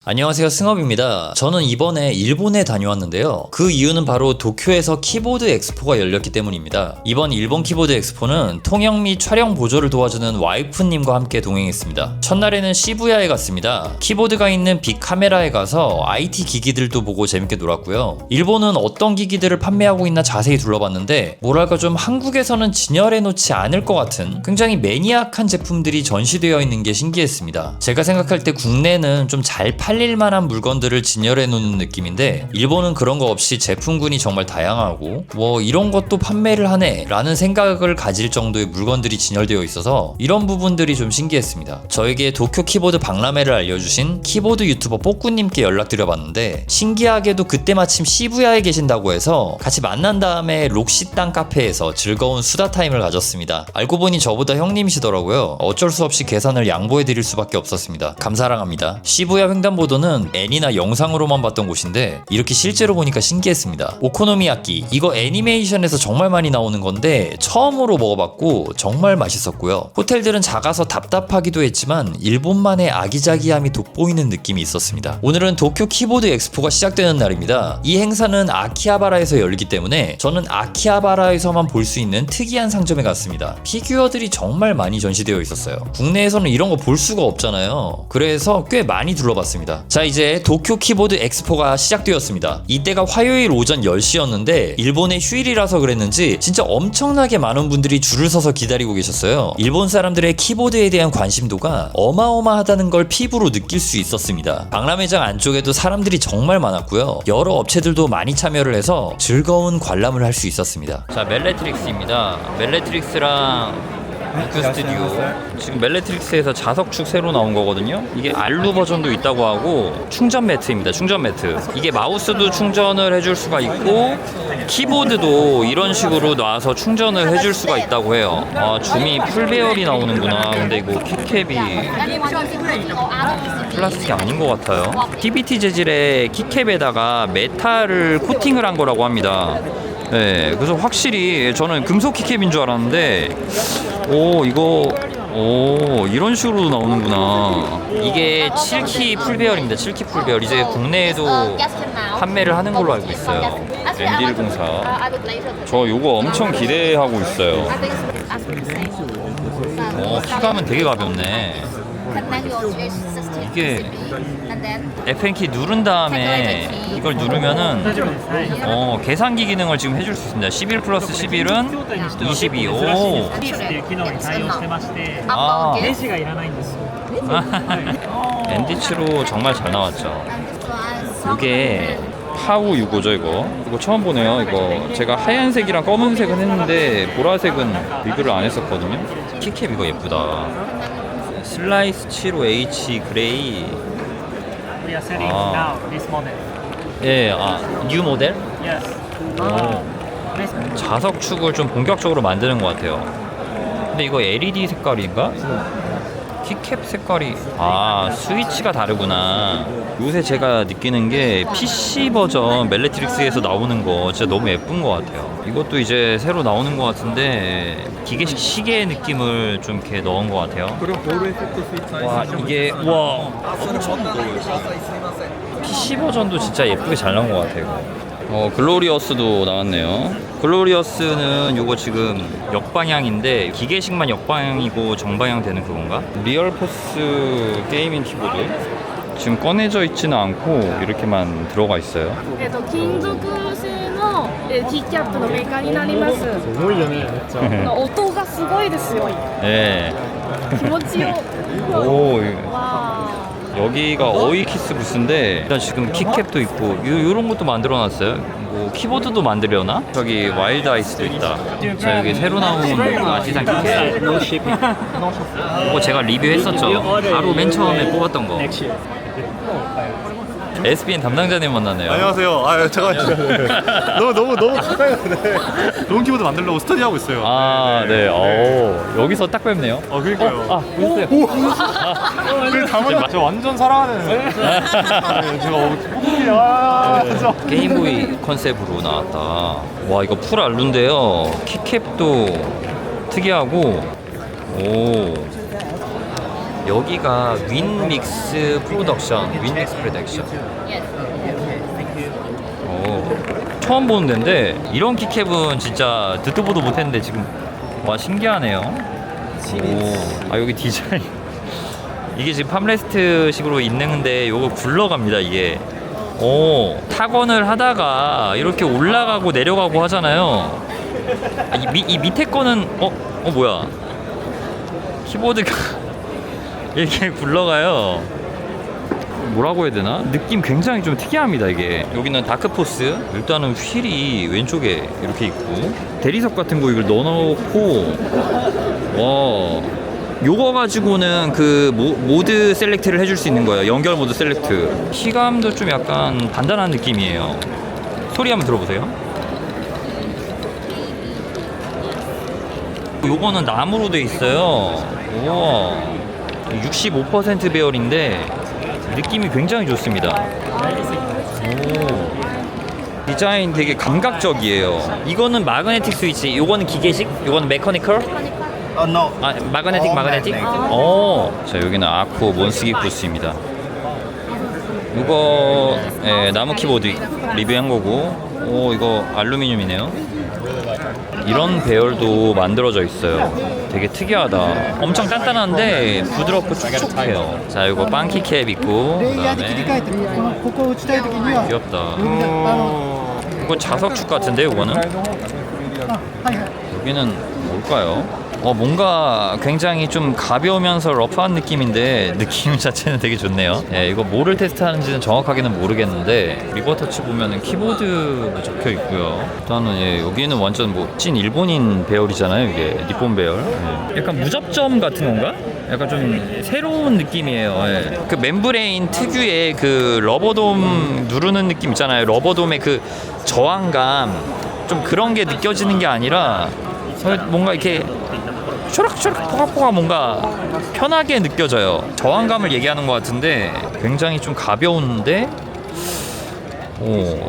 안녕하세요, 승업입니다. 저는 이번에 일본에 다녀왔는데요. 그 이유는 바로 도쿄에서 키보드 엑스포가 열렸기 때문입니다. 이번 일본 키보드 엑스포는 통역 및 촬영 보조를 도와주는 와이프님과 함께 동행했습니다. 첫날에는 시부야에 갔습니다. 키보드가 있는 빅카메라에 가서 IT 기기들도 보고 재밌게 놀았고요. 일본은 어떤 기기들을 판매하고 있나 자세히 둘러봤는데 뭐랄까 좀 한국에서는 진열해 놓지 않을 것 같은 굉장히 매니악한 제품들이 전시되어 있는 게 신기했습니다. 제가 생각할 때 국내는 좀 잘 팔릴 만한 물건들을 진열해 놓는 느낌인데 일본은 그런 거 없이 제품군이 정말 다양하고 뭐 이런 것도 판매를 하네 라는 생각을 가질 정도의 물건들이 진열되어 있어서 이런 부분들이 좀 신기했습니다. 저에게 도쿄 키보드 박람회를 알려주신 키보드 유튜버 뽀꾸님께 연락드려봤는데 신기하게도 그때 마침 시부야에 계신다고 해서 같이 만난 다음에 록시땅 카페에서 즐거운 수다 타임을 가졌습니다. 알고 보니 저보다 형님이시더라고요. 어쩔 수 없이 계산을 양보해드릴 수밖에 없었습니다. 감사랑합니다. 시부야 횡단보도는 애니나 영상으로만 봤던 곳인데 이렇게 실제로 보니까 신기했습니다. 오코노미야끼 이거 애니메이션에서 정말 많이 나오는 건데 처음으로 먹어봤고 정말 맛있었고요. 호텔들은 작아서 답답하기도 했지만 일본만의 아기자기함이 돋보이는 느낌이 있었습니다. 오늘은 도쿄 키보드 엑스포가 시작되는 날입니다. 이 행사는 아키하바라에서 열리기 때문에 저는 아키하바라에서만 볼 수 있는 특이한 상점에 갔습니다. 피규어들이 정말 많이 전시되어 있었어요. 국내에서는 이런 거 볼 수가 없잖아요. 그래서 꽤 많이 둘러봤습니다. 자, 이제 도쿄 키보드 엑스포가 시작되었습니다. 이때가 화요일 오전 10시였는데 일본의 휴일이라서 그랬는지 진짜 엄청나게 많은 분들이 줄을 서서 기다리고 계셨어요. 일본 사람들의 키보드에 대한 관심도가 어마어마하다는 걸 피부로 느낄 수 있었습니다. 박람회장 안쪽에도 사람들이 정말 많았고요. 여러 업체들도 많이 참여를 해서 즐거운 관람을 할 수 있었습니다. 자, 멜레트릭스입니다. 멜레트릭스랑 그 스튜디오 지금 멜레트릭스에서 자석축 새로 나온 거거든요. 이게 알루 버전도 있다고 하고 충전 매트입니다. 충전 매트. 이게 마우스도 충전을 해줄 수가 있고 키보드도 이런 식으로 놔서 충전을 해줄 수가 있다고 해요. 아, 줌이 풀배열이 나오는구나. 근데 이거 키캡이 플라스틱이 아닌 것 같아요. PBT 재질의 키캡에다가 메탈을 코팅을 한 거라고 합니다. 네, 그래서 확실히 저는 금속 키캡인 줄 알았는데 이런 식으로 나오는구나. 이게 7키 풀배열입니다. 7키 풀배열. 이제 국내에도 판매를 하는 걸로 알고 있어요. MD104. 저 요거 엄청 기대하고 있어요. 키감은 되게 가볍네. 이게 Fn키 누른 다음에 이걸 누르면은 계산기 기능을 지금 해줄 수 있습니다. 11 플러스 11은 22. 오. 엔디치로 정말 잘 나왔죠. 이게 파우 65죠 이거 처음 보네요. 이거 제가 하얀색이랑 검은색은 했는데 보라색은 리뷰를 안 했었거든요. 키캡 이거 예쁘다. 슬라이스 75H 그레이. 예, 뉴 모델? 자석축을 좀 본격적으로 만드는 것 같아요. 근데 이거 LED 색깔인가? 키캡 색깔이 스위치가 다르구나. 요새 제가 느끼는 게 PC 버전 멜레트릭스에서 나오는 거 진짜 너무 예쁜 것 같아요. 이것도 이제 새로 나오는 것 같은데 기계식 시계 느낌을 좀 이렇게 넣은 것 같아요. 와, 이게 엄청 무거워요. PC 버전도 진짜 예쁘게 잘 나온 것 같아요. 글로리어스도 나왔네요. 글로리어스는 요거 지금 역방향인데 기계식만 역방향이고 정방향 되는 그건가? 리얼포스 게이밍 키보드 지금 꺼내져 있지는 않고 이렇게만 들어가 있어요. 金属製のT캡のメーカーになります。すごいよね、めっちゃ。音がすごいですよ。 네. 気持ちよ。 와. 여기가 어이키스 부스인데 일단 지금 키캡도 있고 요런 것도 만들어놨어요. 뭐 키보드도 만들려나? 저기 와일드 아이스도 있다. 자, 여기 새로 나온 아지상 키캡. 이거 제가 리뷰했었죠. 바로 맨 처음에 뽑았던 거. SBN 담당자님 만났네요. 안녕하세요. 제가 너무 가까이 가네. 좋은 키보드 만들려고 스터디 하고 있어요. 네. 여기서 딱 뵙네요. 그러니까요. 보셨어요? 저 완전 사랑하는. 제가 게임보이 컨셉으로 나왔다. 와, 이거 풀 알루인데요. 키캡도 특이하고 여기가 윈믹스 프로덕션, 윈믹스 프로덕션. 처음 보는 데인데 이런 키캡은 진짜 듣도 보도 못했는데 지금 와 신기하네요. 여기 디자인 이게 지금 팜레스트 식으로 있는데 요거 굴러갑니다 이게. 타건을 하다가 이렇게 올라가고 내려가고 하잖아요. 이 밑에 거는 뭐야 키보드가 이렇게 굴러가요. 뭐라고 해야 되나? 느낌 굉장히 좀 특이합니다 이게. 여기는 다크포스. 일단은 휠이 왼쪽에 이렇게 있고 대리석 같은 거 이걸 넣어놓고 요거 가지고는 그 모드 셀렉트를 해줄 수 있는 거예요. 연결 모드 셀렉트. 시감도 좀 약간 단단한 느낌이에요. 소리 한번 들어보세요. 요거는 나무로 돼 있어요. 우와, 65% 배열인데 느낌이 굉장히 좋습니다. 디자인 되게 감각적이에요. 이거는 마그네틱 스위치, 요거는 기계식, 요거는 메커니컬? No. 마그네틱. 자, 여기는 아코 몬스기 부스입니다. 이거 나무 키보드 리뷰한 거고, 이거 알루미늄이네요. 이런 배열도 만들어져 있어요. 되게 특이하다. 엄청 단단한데 부드럽고 촉촉해요. 자, 이거 빵키 캡 있고, 그다음에 귀엽다. 이거 자석축 같은데, 이거는? 여기는 뭘까요? 뭔가 굉장히 좀 가벼우면서 러프한 느낌인데 느낌 자체는 되게 좋네요. 이거 뭐를 테스트하는지는 정확하게는 모르겠는데 리버터치 보면은 키보드 적혀 있고요. 일단은 여기는 완전 찐 일본인 배열이잖아요. 이게 니폰 배열. 약간 무접점 같은 건가? 약간 좀 새로운 느낌이에요. 그 멤브레인 특유의 그 러버돔 누르는 느낌 있잖아요. 러버돔의 그 저항감, 좀 그런 게 느껴지는 게 아니라 뭔가 이렇게 초락초락 포각포각 뭔가 편하게 느껴져요. 저항감을 얘기하는 것 같은데 굉장히 좀 가벼운데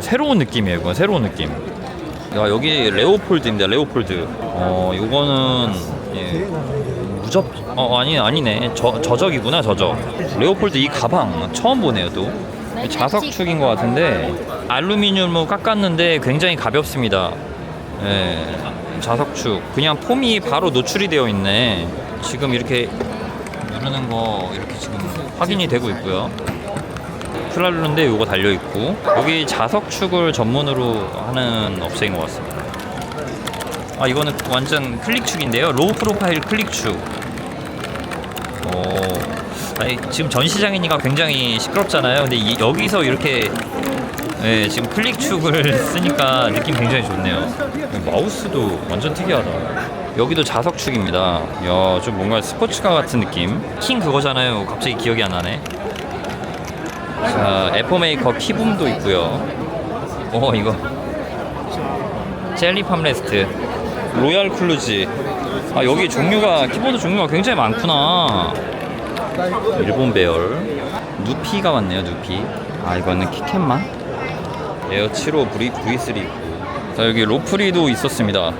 새로운 느낌이에요. 이건 새로운 느낌. 여기 레오폴드입니다. 레오폴드. 요거는 아니네. 저적이구나. 저적. 레오폴드 이 가방 처음 보네요. 또 자석축인 것 같은데 알루미늄으로 깎았는데 굉장히 가볍습니다. 자석축. 그냥 폼이 바로 노출이 되어 있네. 지금 이렇게 누르는 거 이렇게 지금 확인이 되고 있고요. 플랄루인데 요거 달려 있고, 여기 자석축을 전문으로 하는 업체인 것 같습니다. 이거는 완전 클릭축인데요. 로우 프로파일 클릭축. 지금 전시장이니까 굉장히 시끄럽잖아요. 근데 여기서 이렇게 지금 클릭축을 쓰니까 느낌 굉장히 좋네요. 마우스도 완전 특이하다. 여기도 자석축입니다. 이야, 좀 뭔가 스포츠카 같은 느낌. 킹 그거잖아요. 갑자기 기억이 안 나네. 자, 애플메이커 키붐도 있고요. 이거 젤리 팜레스트, 로얄 클루지. 여기 키보드 종류가 굉장히 많구나. 일본 배열. 누피가 왔네요. 누피. 이거는 키캡만. 에어 7호 V3 있고. 자, 여기 로프리도 있었습니다.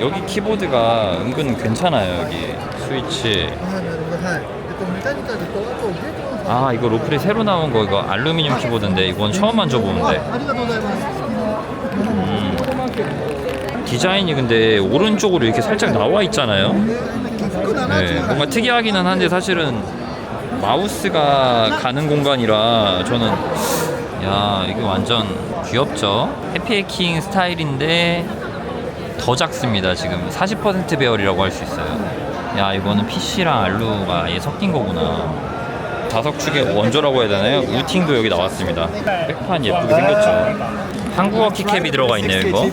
여기 키보드가 은근 괜찮아요. 여기 스위치. 이거 로프리 새로 나온 거. 이거 알루미늄 키보드인데 이건 처음 만져보는데. 디자인이 근데 오른쪽으로 이렇게 살짝 나와 있잖아요. 뭔가 특이하기는 한데 사실은 마우스가 가는 공간이라 저는 이게 완전 귀엽죠. 해피해킹 스타일인데 더 작습니다. 지금 40% 배열이라고 할 수 있어요. 이거는 PC랑 알루가 아예 섞인 거구나. 자석축의 원조라고 해야 되나요? 우팅도 여기 나왔습니다. 백판 예쁘게 생겼죠. 한국어 키캡이 들어가 있네요. 이거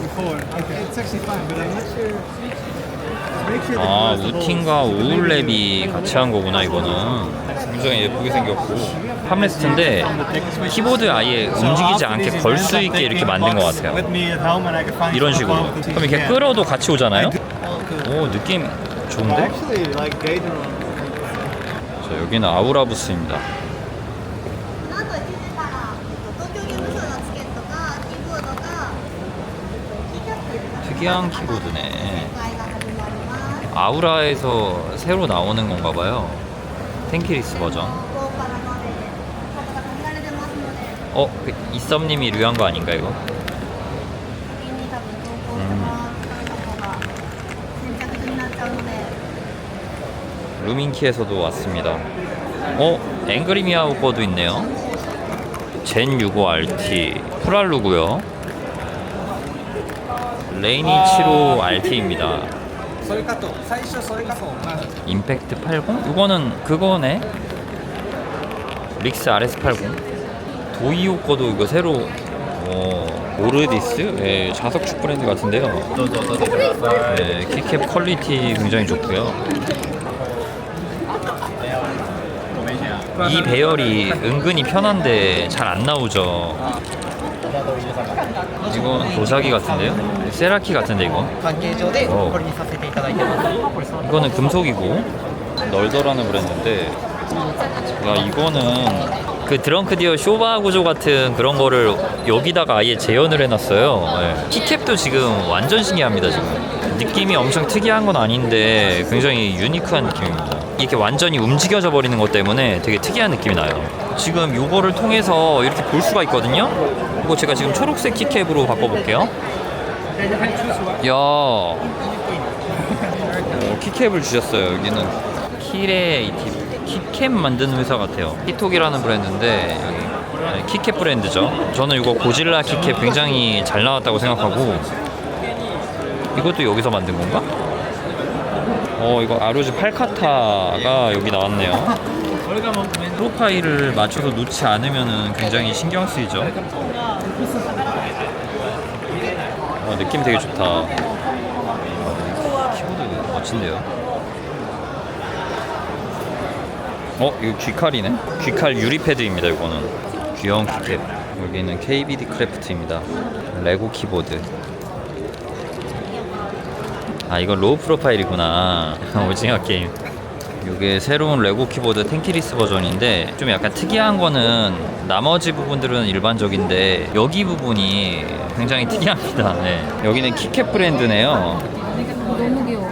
우팅과 오울랩이 같이 한 거구나. 이거는 굉장히 예쁘게 생겼고 팜레스트인데 키보드 아예 움직이지 않게 걸 수 있게 이렇게 만든 것 같아요. 이런 식으로. 그럼 이렇게 끌어도 같이 오잖아요. 느낌 좋은데? 자, 여기는 아우라 부스입니다. 특이한 키보드네. 아우라에서 새로 나오는 건가 봐요. 텐키리스 버전. 그 이썸님이 류한 거 아닌가 이거? 루민키에서도 왔습니다. 앵그리 미아우 거도 있네요. 젠 65RT 프랄루고요. 레이니 75 RT입니다. 임팩트 80? 이거는 그거네. 릭스 RS80. 도이오 거도 이거 새로 오르디스? 네, 자석축 브랜드 같은데요. 네, 키캡 퀄리티 굉장히 좋고요. 이 배열이 은근히 편한데 잘 안 나오죠. 이건 도자기 같은데요? 세라키 같은데 이거? 이거는 금속이고 널더라는 브랜드인데, 야 이거는 그 드렁크 디어 쇼바 구조 같은 그런 거를 여기다가 아예 재현을 해놨어요. 네. 키캡도 지금 완전 신기합니다. 지금 느낌이 엄청 특이한 건 아닌데 굉장히 유니크한 느낌입니다. 이렇게 완전히 움직여져 버리는 것 때문에 되게 특이한 느낌이 나요. 지금 요거를 통해서 이렇게 볼 수가 있거든요. 이거 제가 지금 초록색 키캡으로 바꿔볼게요. 이야, 키캡을 주셨어요. 여기는 키레이티브 키캡 만드는 회사 같아요. 키톡이라는 브랜드인데 여기 키캡 브랜드죠. 저는 이거 고질라 키캡 굉장히 잘 나왔다고 생각하고, 이것도 여기서 만든 건가? 이거 아루즈 팔카타가 여기 나왔네요. 프로파일을 맞춰서 놓지 않으면 굉장히 신경 쓰이죠. 느낌 되게 좋다. 키보드 멋진데요. 이거 귀칼이네. 귀칼 유리 패드입니다. 이거는 귀여운 키캡. 여기는 KBD 크래프트입니다. 레고 키보드. 이건 로우 프로파일이구나. 오징어 게임. 이게 새로운 레고 키보드 텐키리스 버전인데, 좀 약간 특이한 거는 나머지 부분들은 일반적인데 여기 부분이 굉장히 특이합니다. 네. 여기는 키캡 브랜드네요. 너무 귀여워.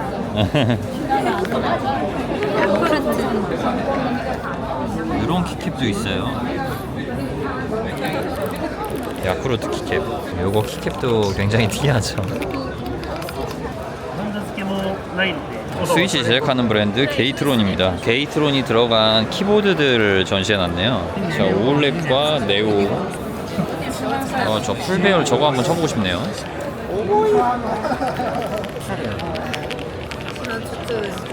이런 키캡도 있어요. 야쿠르트 키캡. 요거 키캡도 굉장히 특이하죠. 스위치 제작하는 브랜드 게이트론입니다. 게이트론이 들어간 키보드들을 전시해놨네요. 자, 올렉과 네오. 저 풀배열 저거 한번 쳐보고 싶네요.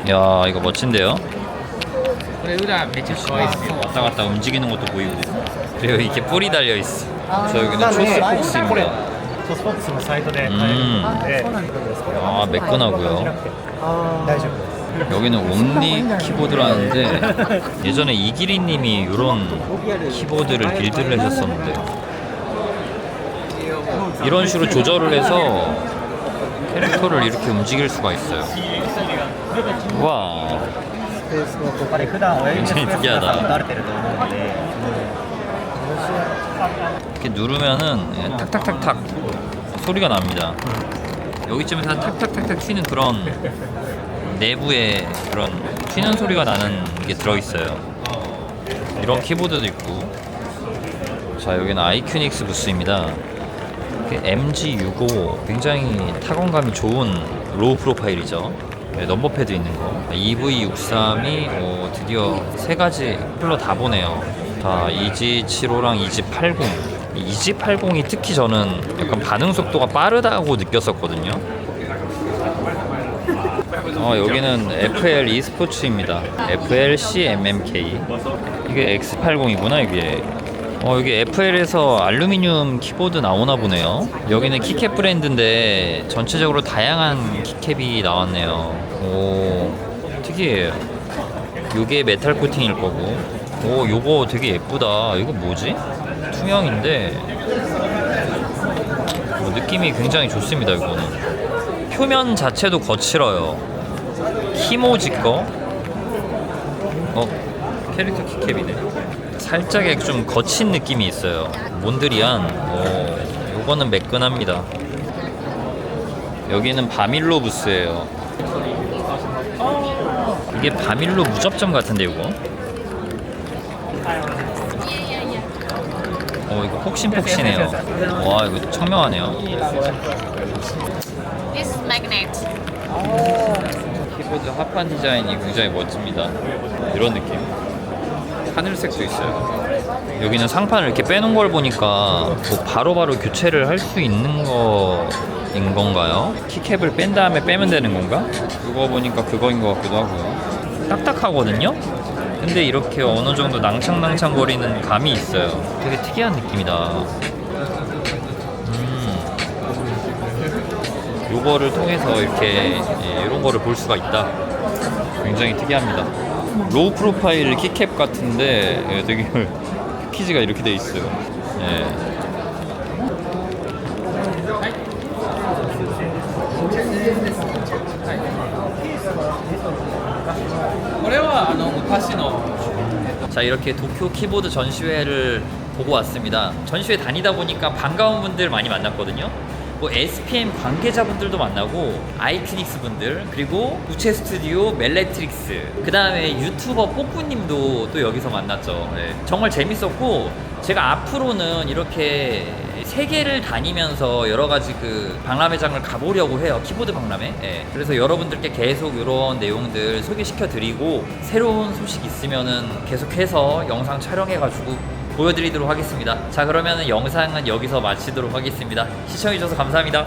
야, 이거 멋진데요? 왔다 갔다 움직이는 것도 보이고, 그리고 이렇게 뿔이 달려있어. 저 여기는 초스폭스입니다. 매끈하고요. 여기는 옴니 키보드라는데, 예전에 이기리님이 이런 키보드를 빌드를 하셨었는데, 이런 식으로 조절을 해서 캐릭터를 이렇게 움직일 수가 있어요. 와, 굉장히 특이하다. 이렇게 누르면은 탁탁탁탁 소리가 납니다. 여기쯤에서 탁탁탁탁 튀는 그런 내부에 그런 튀는 소리가 나는 게 들어있어요. 이런 키보드도 있고. 자, 여기는 아이큐닉스 부스입니다. MG65 굉장히 타건감이 좋은 로우 프로파일이죠. 넘버패드 있는 거. EV63이 드디어 세 가지 컬러 다 보네요. 자, EG75랑 EG80. EG80이 특히 저는 약간 반응 속도가 빠르다고 느꼈었거든요. 여기는 FL e스포츠입니다. FLCMMK. 이게 X80이구나 이게. 여기 FL에서 알루미늄 키보드 나오나 보네요. 여기는 키캡 브랜드인데 전체적으로 다양한 키캡이 나왔네요. 오, 특이해요. 요게 메탈 코팅일 거고. 요거 되게 예쁘다. 이거 뭐지? 투명인데 느낌이 굉장히 좋습니다. 이거는 표면 자체도 거칠어요. 키모지 거. 캐릭터 키캡이네. 살짝 좀 거친 느낌이 있어요. 몬드리안. 요거는 매끈합니다. 여기는 바밀로 부스예요. 이게 바밀로 무접점 같은데 이거. 이거 폭신폭신해요. 와, 이거 청명하네요. This is magnet. 키보드 합판 디자인이 굉장히 멋집니다. 이런 느낌. 하늘색도 있어요. 여기는 상판을 이렇게 빼놓은 걸 보니까 뭐 바로바로 교체를 할 수 있는 거인 건가요? 키캡을 뺀 다음에 빼면 되는 건가? 그거 보니까 그거인 것 같기도 하고요. 딱딱하거든요? 근데 이렇게 어느 정도 낭창낭창 거리는 감이 있어요. 되게 특이한 느낌이다. 요거를 통해서 이렇게 이런 거를 볼 수가 있다. 굉장히 특이합니다. 로우 프로파일 키캡 같은데 되게 패키지가 이렇게 돼 있어요. 예. 자, 이렇게 도쿄 키보드 전시회를 보고 왔습니다. 전시회 다니다 보니까 반가운 분들 많이 만났거든요. 뭐 SPM 관계자분들도 만나고 아이피닉스 분들, 그리고 우체 스튜디오, 멜레트릭스, 그 다음에 유튜버 뽀꾸님도 또 여기서 만났죠. 네. 정말 재밌었고, 제가 앞으로는 이렇게 세계를 다니면서 여러 가지 그 박람회장을 가보려고 해요. 키보드 박람회. 네. 그래서 여러분들께 계속 이런 내용들 소개시켜 드리고, 새로운 소식 있으면은 계속해서 영상 촬영해가지고 보여드리도록 하겠습니다. 자, 그러면 영상은 여기서 마치도록 하겠습니다. 시청해주셔서 감사합니다.